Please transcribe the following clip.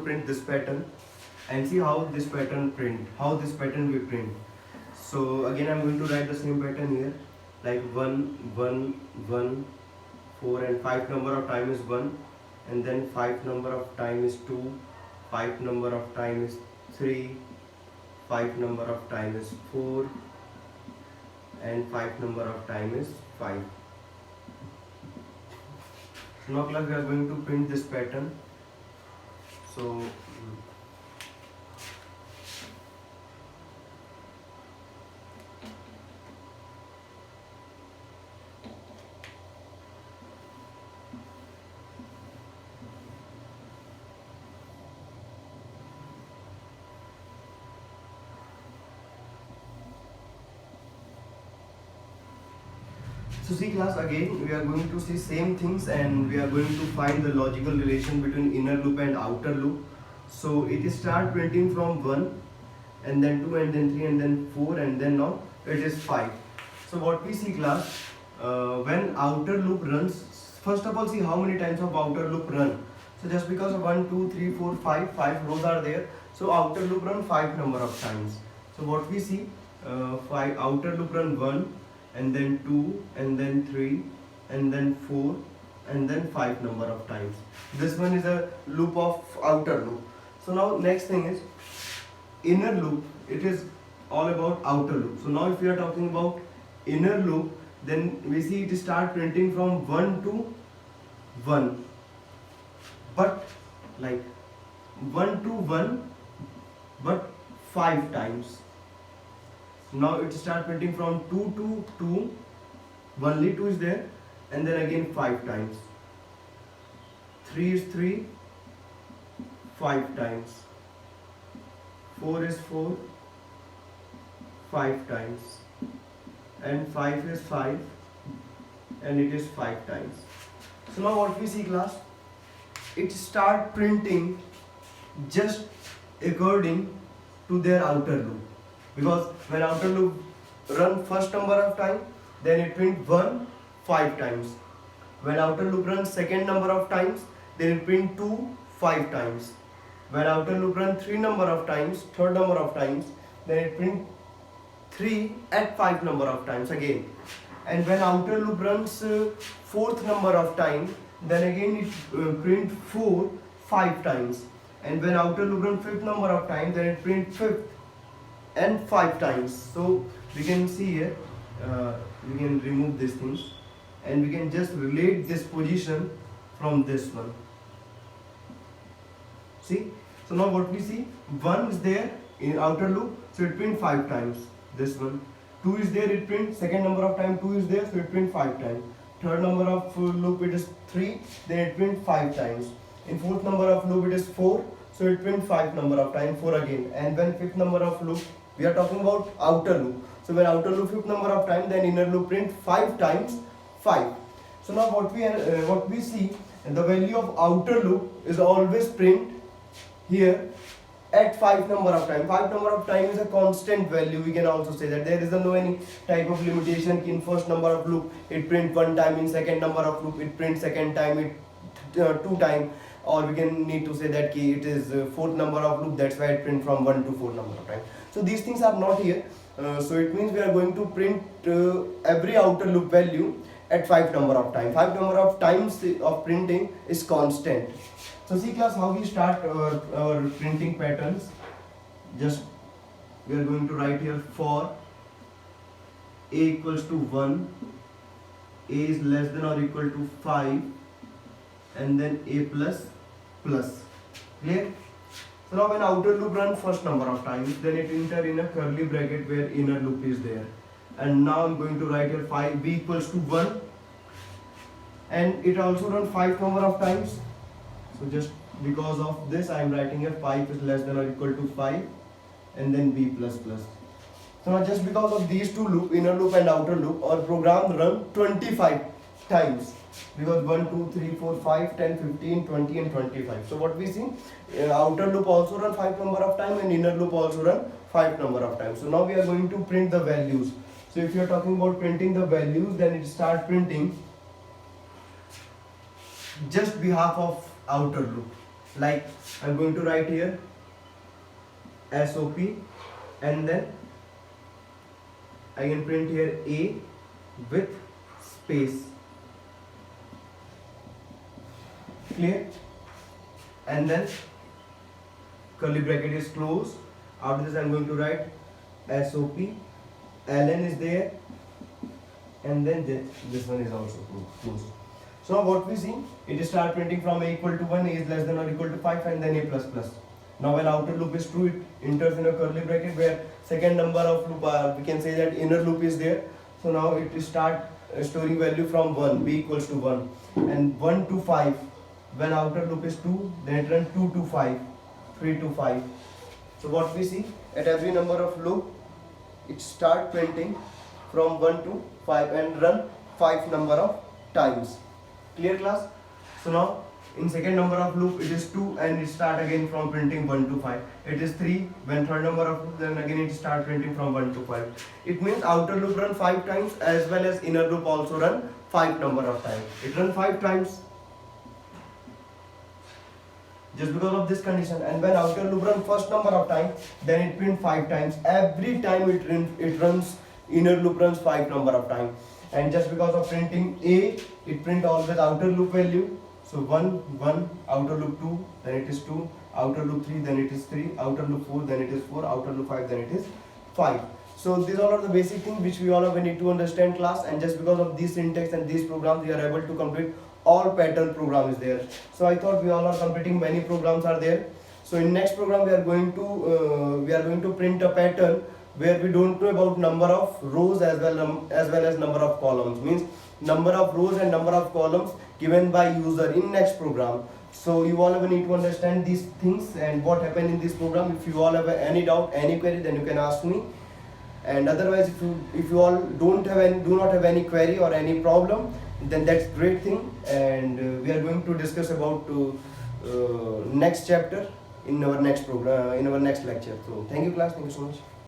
print this pattern and see how this pattern we print. So again I'm going to write the same pattern here, like 1 1 1 4 and 5 number of time is 1, and then 5 number of time is 2, 5 number of time is 3, 5 number of time is 4, and 5 number of time is 5. So now class we are going to print this pattern. So see class, again we are going to see same things and we are going to find the logical relation between inner loop and outer loop. So it start printing from 1 and then 2 and then 3 and then 4 and then now it is 5. So what we see class, when outer loop runs, first of all see how many times of outer loop run. So just because of 1 2 3 4 5 rows are there, so outer loop run 5 number of times. So what we see, 5 outer loop run 1 and then 2 and then 3 and then 4 and then 5 number of times. This one is a loop of outer loop. So now next thing is inner loop. It is all about outer loop. So now if we are talking about inner loop, then we see it start printing from 1 to 1, but like 1 to 1 but 5 times. Now it start printing from 2 to 2, only 2 is there, and then again 5 times. 3 is 3, 5 times. 4 is 4, 5 times. And 5 is 5, and it is 5 times. So now what we see class, it start printing just according to their outer loop. Because when outer loop run first number of time, then it print 1 5 times. When outer loop runs second number of times, then it print 2 5 times. When outer loop run 3 number of times, third number of times, then it print 3 at 5 number of times again. And when outer loop runs fourth number of time, then again it print 4 5 times. And when outer loop run fifth number of time, then it print 5th and 5 times. So we can see here, we can remove these things and we can just relate this position from this one. See, so now what we see, 1 is there in outer loop, so it print 5 times. This one, 2 is there, it print second number of time, 2 is there, so it print 5 times. Third number of loop it is 3, then it print 5 times. In fourth number of loop it is 4, so it print 5 number of time, 4 again. And when fifth number of loop, we are talking about outer loop. So when outer loop fifth number of time, then inner loop print 5 times 5. So now what we see, the value of outer loop is always print here at 5 number of time. 5 number of time is a constant value. We can also say that there is no any type of limitation. In first number of loop it print 1 time, in second number of loop it print second time, it 2 time, or we can need to say that it is fourth number of loop, that's why it print from 1 to 4 number of time. So these things are not here. So it means we are going to print every outer loop value at 5 number of time. 5 number of times of printing is constant. So see class, how we start our printing patterns. Just we are going to write here for a equals to 1, a is less than or equal to 5, and then a plus plus. Clear? So now when outer loop runs first number of times, then it enter in a curly bracket where inner loop is there. And now I'm going to write here 5 b equals to 1, and it also runs 5 number of times. So just because of this I am writing here 5 is less than or equal to 5, and then b plus plus. So now just because of these two loop, inner loop and outer loop, our program run 25 times. Because 1, 2, 3, 4, 5, 10, 15, 20 and 25. So what we see, outer loop also run 5 number of time and inner loop also run 5 number of time. So now we are going to print the values. So if you are talking about printing the values, then it start printing just behalf of outer loop. Like I'm going to write here SOP, and then I can print here A with space. Clear? And then curly bracket is closed. After this I'm going to write SOP, ln is there, and then this one is also closed. So now what we see, it start printing from a equal to 1, a is less than or equal to 5, and then a plus plus. Now when outer loop is true, it enters in a curly bracket where second number of loop, we can say that inner loop is there. So now it will start storing value from 1, b equals to 1, and 1 to 5. When outer loop is 2, then it runs 2 to 5, 3 to 5. So what we see, at every number of loop, it start printing from 1 to 5 and run 5 number of times. Clear class? So now in second number of loop it is 2 and it start again from printing 1 to 5. It is 3, when third number of loop, then again it start printing from 1 to 5. It means outer loop run 5 times as well as inner loop also run 5 number of times. It run 5 times just because of this condition. And when outer loop run first number of time, then it print 5 times. Every time it runs, inner loop runs 5 number of time. And just because of printing A, it print always outer loop value. So 1, outer loop 2, then it is 2, outer loop 3, then it is 3, outer loop 4, then it is 4, outer loop 5, then it is 5. So these all are the basic things which we all need to understand class, and just because of this syntax and these programs, we are able to complete all pattern program is there. So I thought we all are completing many programs are there. So in next program we are going to print a pattern where we don't know about number of rows as well as number of columns, means number of rows and number of columns given by user in next program. So you all need to understand these things and what happened in this program. If you all have any doubt, any query, then you can ask me. And otherwise, if you all do not have any query or any problem, then that's great thing. And we are going to discuss about next chapter in our next program, in our next lecture. So thank you class, thank you so much.